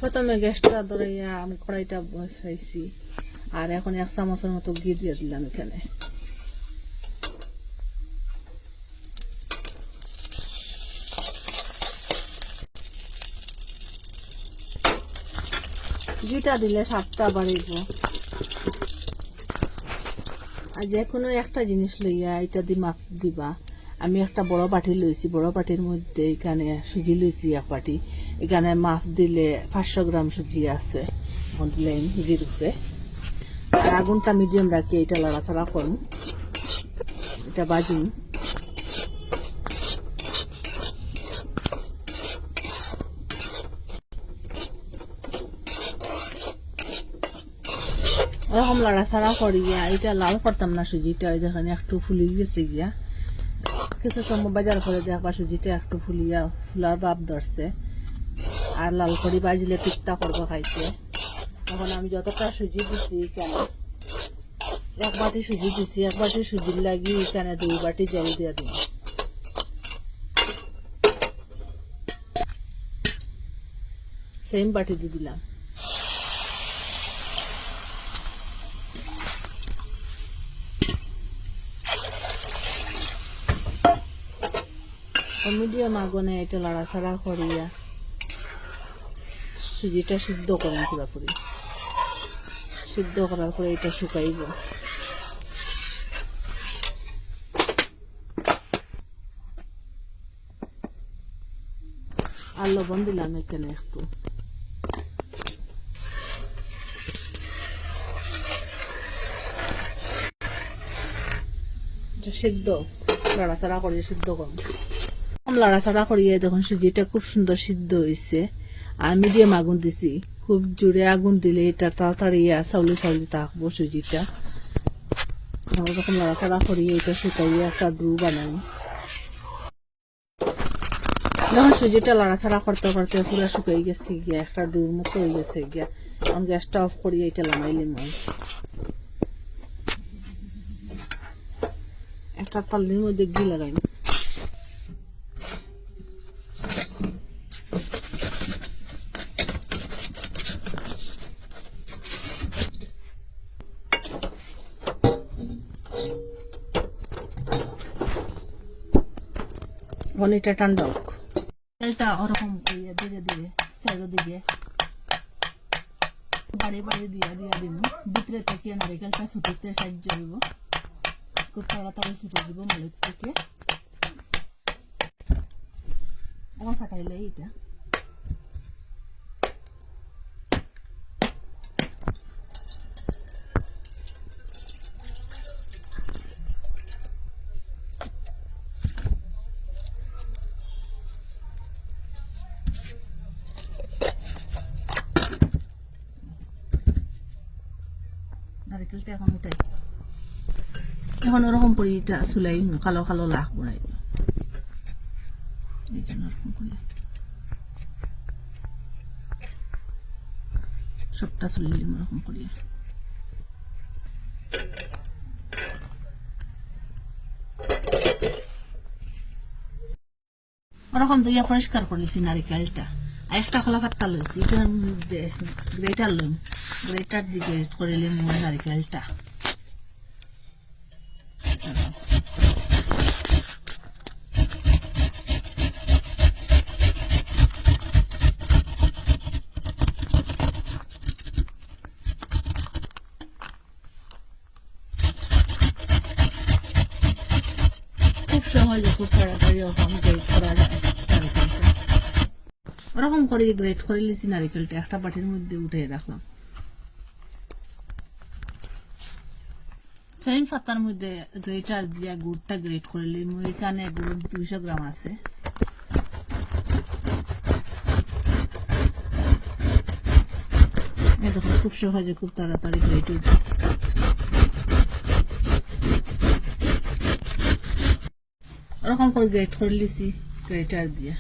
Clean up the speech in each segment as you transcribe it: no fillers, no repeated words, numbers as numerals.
প্রথমে গ্যাসটা ধরাইয়া আমি কড়াইটা বসাইছি, আর এখন 1 চামচের মতো ঘি দিয়ে দিলাম এখানে। ঘিটা দিলে স্বাদটা বাড়িব। আর যে কোনো একটা জিনিস লইয়া এটা দিয়ে মাপ দিবা। আমি একটা বড় বাটি লইছি, বড় বাটির মধ্যে এখানে সুজি লইছি 1 বাটি। এখানে মাপ দিলে 500 গ্রাম সুজি আছে। এখন দিলেন ঘির উপরে, আর আগুনটা মিডিয়াম রাখি এটা লাড়াচাড়া করুন, এটা বাজুন। এরকম লাড়াচাড়া করিয়া এটা লাল করতাম না সুজিটা, দেখেন একটু ফুলি গেছে গিয়া। কিছু সময় বাজার করে দেখবা সুজিটা একটু ফুলার ভাব ধরছে, আর লাল করে বাজিলে পিত্তা করবো খাইতে। তখন আমি যতটা সুজি দিছি এখানে 1 বাটি সুজি দিছি, 1 বাটি সুজির লাগি এখানে 2 বাটি জল দিয়ে দিব। সেম বাটি দিয়ে দিলাম। মিডিয়াম আগুনে এটা লাড়াচাড়া করিয়া সুজিটা সিদ্ধ করুন, পুরোপুরি সিদ্ধ করার পরে এটা শুকাইব। আর লবণ দিলাম এখানে একটু। সিদ্ধ লাড়াচাড়া করিয়ে সিদ্ধ করুন। লাড়াচাড়া করিয়ে দেখুন সুজিটা খুব সুন্দর সিদ্ধ হয়েছে। আর মিডিয়াম আগুন দিছি, খুব জোরে আগুন দিলে এটা তাড়াতাড়ি চাউলি চাউলি থাকবো সুজিটা। এরকম লাড়াচাড়া করিয়ে এটা শুকাইয়ে একটা ডু বানাই। যখন সুজিটা লাড়াচাড়া করতে করতে পুরা শুকাই গেছে গিয়া, একটা ডুর মতো হয়ে গেছে গিয়া, এখন গ্যাসটা অফ করিয়ে এটা লাগাইলাম। একটা তালির মধ্যে ঘি লাগাই। এটা ঠান্ডা হোক। তেলটা ওরকম করিয়া ধীরে ধীরে সাইডের দিকে বাড়ি বাড়ি দিয়া দিব। ভিতরে থেকে নারিকেলটা ছুটিতে সাহায্য হইব, খুব তাড়াতাড়ি ছুটে দিব মালিক থেকে। এখন ফাটাইলে এটা নারিকেলটা এখন উঠাই। এখন ওরকম করে এটা চুলাই কালো কালো লাখ বড়াই, এই জন্য ওরকম করে সবটা চুলিলাম ওরকম করিয়া। ওরকম তো পরিষ্কার করেছি নারিকেলটা। আর একটা খোলা পাত্তা লইছি, এটার মধ্যে গ্রেটার লইম, গ্রেটার দিয়ে গ্রেট করে নিলাম নারিকেলটা। খুব সহজে খুব তাড়াতাড়ি ওরকম গ্রেট করা যায় নারিকেলটা। ওরকম করে গ্রেট করে নিয়েছি নারিকেলটা, একটা বাটির মধ্যে উঠে রাখলাম। সেম পাতার মধ্যে গ্রেটার দিয়ে গুড়টা গ্রেট করে নিলাম। এখানে গুড় 200 গ্রাম আছে। দেখো খুব সহজে খুব তাড়াতাড়ি গ্রেট হয়ে যায়। ওরকম করে গ্রেট করে নিয়েছি গ্রেটার দিয়ে।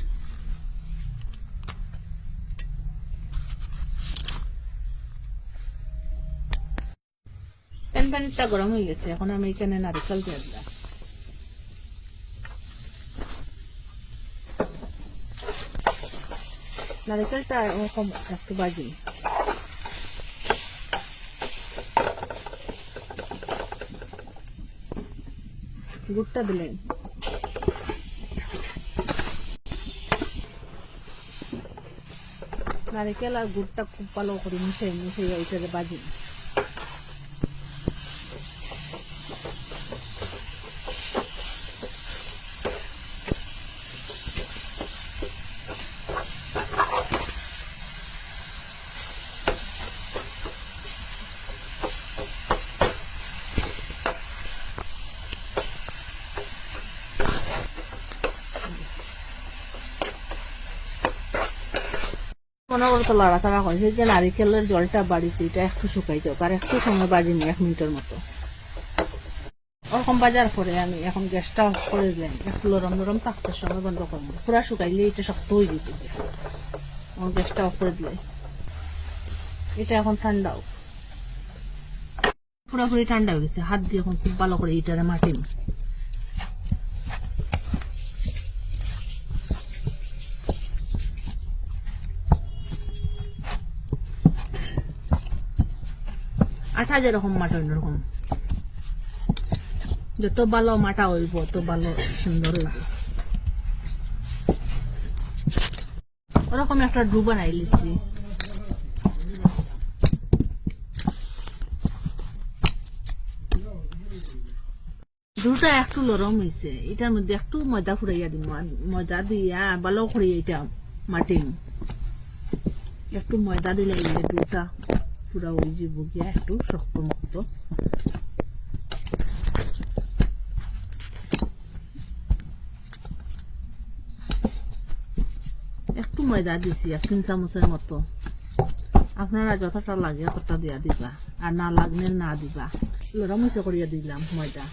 প্যানটা গরম হয়ে গেছে, এখন আমি এখানে নারিকেল দিয়ে দিলাম। নারিকেলটা এরকম একটু ভাজি, গুড়টা দিলেন, নারিকেল আর গুড়টা খুব ভালো করে মিশিয়ে এইটাতে ভাজি। মনে করতো লাড়াচাড়া করেছে যে নারিকেলের জলটা বাড়িছে, এটা একটু শুকাই যাও, আর একটু সময় বাজিনি 1 মিনিটের মতো। ওরকম বাজার পরে আমি এখন গ্যাসটা অফ করে দিলাম, একটু নরম নরম থাকতে সময় বন্ধ করবো, পুরা শুকাইলে এটা শক্ত হয়ে যেত। এখন গ্যাসটা অফ করে দিলাই, এটা এখন ঠান্ডাও, পুরোপুরি ঠান্ডা হয়ে গেছে। হাত দিয়ে এখন খুব ভালো করে এটারে মাটিম। আঠা যেরকম মাটা অন্যরকম, যত ভালো মাটা হইব তত ভালো সুন্দর হইব। ওরকম একটা ডু বানাই লিছি। ডুটা একটু নরম হয়েছে, এটার মধ্যে একটু ময়দা ফুরাইয়া দিব, ময়দা দিয়া ভালো করে এটা মাটিম। একটু ময়দা দিলে ডুটা পুরা ওই যে বুকিয়া একটু শক্ত মুক্ত। একটু ময়দা দিছি 1-3 চামচের মতো, আপনারা যতটা লাগে ততটা দিয়া দিবা, আর না লাগলে না দিবা। লরম হয়েছে করিয়া দিলাম ময়দা।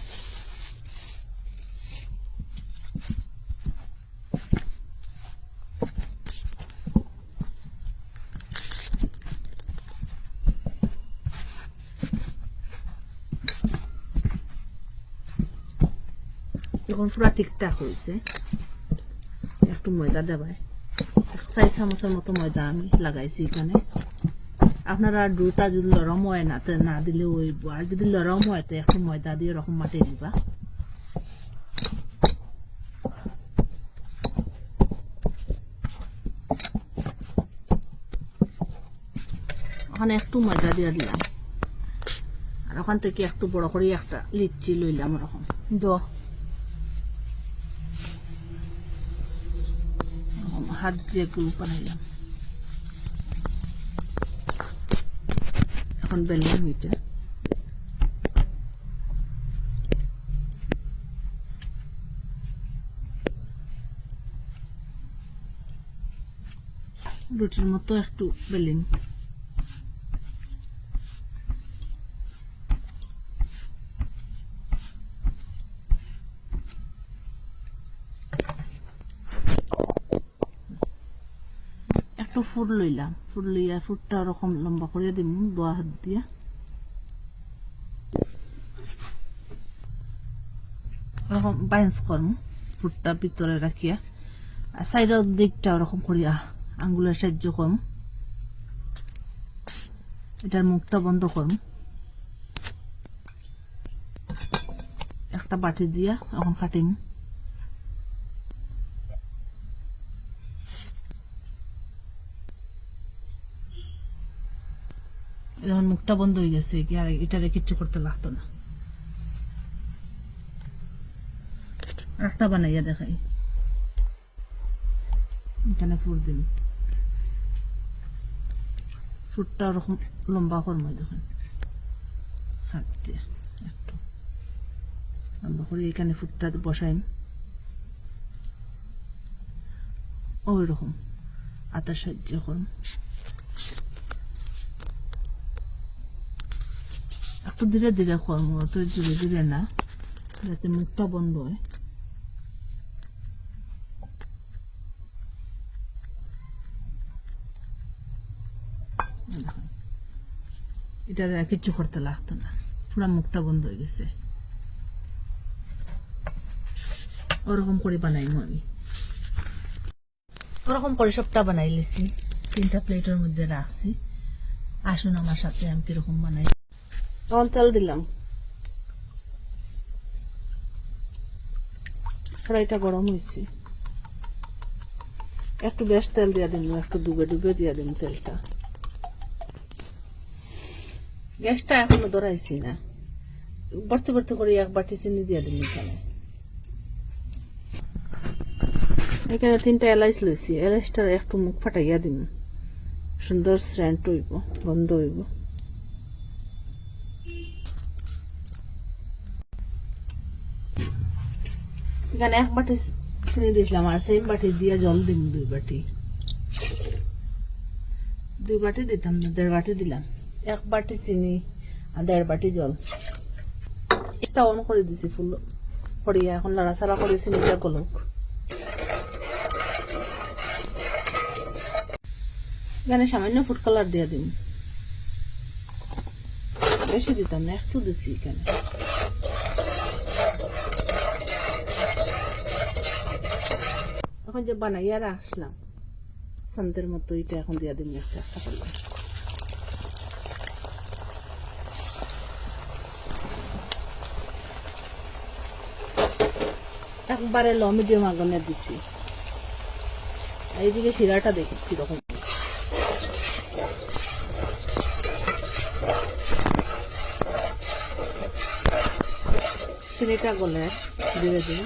এখন পুরা ঠিকঠাক হয়েছে, একটু ময়দা দেবাই, 4 চামচের মতো ময়দা আমি লাগাইছি এখানে। আপনারা ডুটা যদি নরম হয় না দিলে হইব, আর যদি নরম হয় তো একটু ময়দা দিয়ে এরকম মাটি দিবা। ওখানে একটু ময়দা দিয়ে দিলাম, আর ওখান থেকে একটু বড় করে একটা লিচি লইলাম ওরকম হাত দিয়ে একটু বানাইলাম। এখন বেললাম এটা, রুটির মতো একটু বেলিম। একটু ফুট লইলাম, ফুট লইয়া ফুটটা ওরকম লম্বা করে দিব 2 হাত দিয়ে। ওরকম বাইন্স করম, ফুটটা ভিতরে রাখিয়া, আর সাইডের দিকটা ওরকম করিয়া আঙ্গুলের সাহায্য করম। এটার মুখটা বন্ধ করম, একটা বাটি দিয়া এখন কাটিম। এখন মুখটা বন্ধ হয়ে গেছে, আর এটারে কিচ্ছু করতে লাগতো না। একটা বানাইয়া দেখাই, এখানে ফুট দিন, ফুটটা ওরকম লম্বা করবো, দেখেন হাত দিয়ে একটু লম্বা করে এখানে ফুটটা বসাইম। ওই রকম আটার সাহায্য করুন, একটু ধীরে ধীরে করবো, তো ধীরে ধীরে না, যাতে মুখটা বন্ধ হয়। এটা কিচ্ছু করতে লাগতো না, পুরা মুখটা বন্ধ হয়ে গেছে। ওরকম করে বানাইমু আমি। ওরকম করে সবটা বানাই লিছি, 3টা প্লেটের মধ্যে রাখছি। আসুন আমার সাথে আমি কিরকম বানাই। তখন তেল দিলাম, কড়াইটা গরম হয়েছে, একটু বেশ তেল দিয়া দিন, একটু ডুবে ডুবে দিয়া দিন তেলটা। গ্যাসটা এখনো ধরাইছি না, ভর্তি ভর্তি করে 1 বাটি চিনি দিয়া দিন। এখানে 3টা এলাচ লইছি, এলাচটার একটু মুখ ফাটাইয়া দিন, সুন্দর সেন্ট হইব, গন্ধ হইব। এখানে 1 বাটি চিনি দিছিলাম, আর সেম বাটি দিয়ে জল দিন 2 বাটি। 2 বাটি দিতাম না, 1.5 বাটি দিলাম। 1 বাটি চিনি আর 1.5 বাটি জল। এটা অন করে দিছি ফুল করিয়া, এখন লাড়াচাড়া করে চিনিটা গলক। এখানে সামান্য ফুড কালার দিয়ে দিন, বেশি দিতাম না, একটু দিছি এখানে। এখন যে বানাইয়া রাখলাম সন্ধ্যের মতো, এটা এখন দিয়ে দিন একটা একটা করে। একবারে লো মিডিয়াম আগুনে দিছি। এইদিকে শিরাটা দেখি কিরকম। চিনিটা গলে ধীরে ধীরে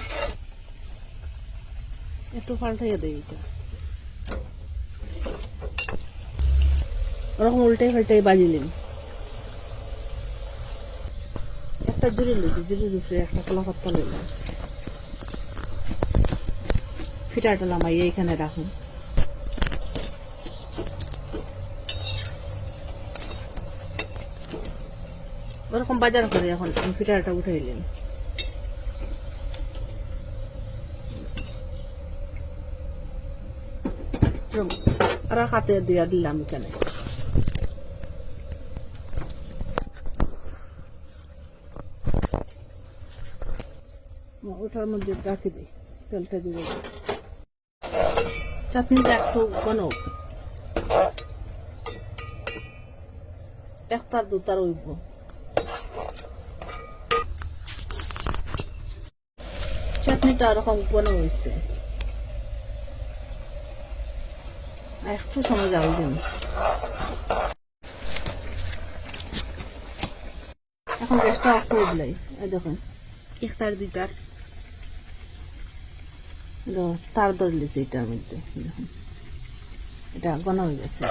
একটু পাল্টাইয়া দেয়। এটা ওরকম উল্টাই পাল্টাই বাজিলেন। একটা জুড়ে লইছি, জুড়ে উপরে একটা কলা পাত্তা লইলাম, ফিটাটা নামাইয়া এখানে রাখুন। ওরকম বাজার করে এখন ফিটাটা উঠাইলেন। আর হাতে দিয়া দিলাম এখানে। ওটার মধ্যে রাখি দিই, তেলটা দিয়ে দিই। চাটনিটা একটু বানাও, একটার দুটার উঠব। চাটনিটা ওরকম বানো হয়েছে, একটু সময় যাবে দিন। এখন গ্যাসটা অফ করে দিলাই। দেখুন একটার দুইটার তার ধরলেছে এটার মধ্যে, দেখুন এটা বানা হয়ে গেছে।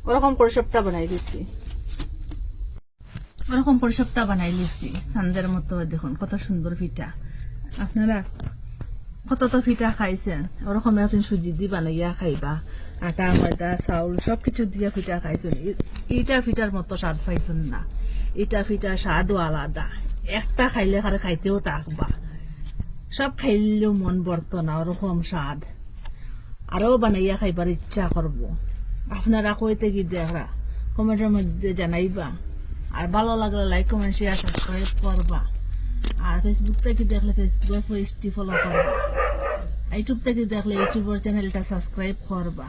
ওরকম করে সবটা বানাই দিচ্ছি, ওরকম করে সবটা বানাই লিছি সান্দের মতো। দেখুন কত সুন্দর পিঠা। আপনারা কত তো পিঠা খাইছেন, ওরকম একদিন সুজি দিয়ে বানাইয়া খাইবা। আটা ময়দা চাউল সবকিছু দিয়ে পিঠা খাইছেন, এইটা পিঠার মতো স্বাদ পাইছেন না। এটা পিঠা স্বাদও আলাদা, একটা খাইলে খারে খাইতেও থাকবা, সব খাইলেও মন বর্ত না, ওরকম স্বাদ। আরো বানাইয়া খাইবার ইচ্ছা করব। আপনারা কইতে কি দেখরা কমেন্টের মধ্যে জানাইবা। আর ভালো লাগলে লাইক কমেন্ট শেয়ার সাবস্ক্রাইব করবা। আর ফেসবুক থেকে দেখলে ফেসবুকের পেজটি ফলো করবা। ইউটিউব থেকে দেখলে ইউটিউবের চ্যানেলটা সাবস্ক্রাইব করবা।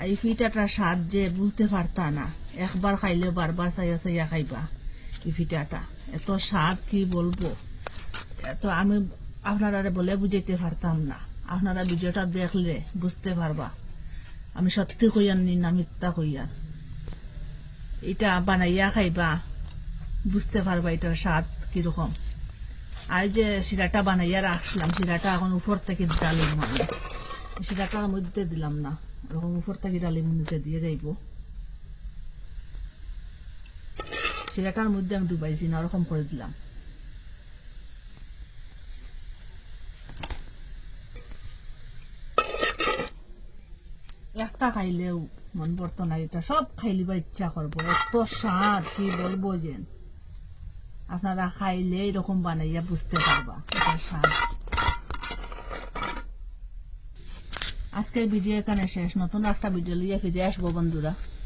এই পিঠাটার স্বাদ যে বুঝতে পারতা না, একবার খাইলে বারবার চাইয়া চাইয়া খাইবা। এই পিঠাটা এত স্বাদ কি বলবো, এত আমি আপনারা বলে বুঝাইতে পারতাম না। আপনারা ভিডিওটা দেখলে বুঝতে পারবা আমি সত্যি কইয়ার নি না মিথ্যা কইয়ার। এটা বানাইয়া খাইবা, বুঝতে পারবা এটার স্বাদ কিরকম। আর যে শিরাটা বানাইয়া রাখলাম, শিরাটা এখন উপর থেকে ডালিম, মানে শিরাটার মধ্যে দিলাম না, এরকম উপর থেকে ডালিম নিচে দিয়ে যাইব। শিরাটার মধ্যে আমি ডুবাইছি না, ওরকম করে দিলাম। একটা খাইলেও মন পড়তো না, এটা সব খাইলিবা ইচ্ছা করবো, এত স্বাদ কি বলবো। যে আপনারা খাইলে এরকম বানাইয়া বুঝতে পারবা এটার স্বাদ। আজকের ভিডিও এখানে শেষ, নতুন একটা ভিডিও লিয়ে ফিরে আসবো বন্ধুরা।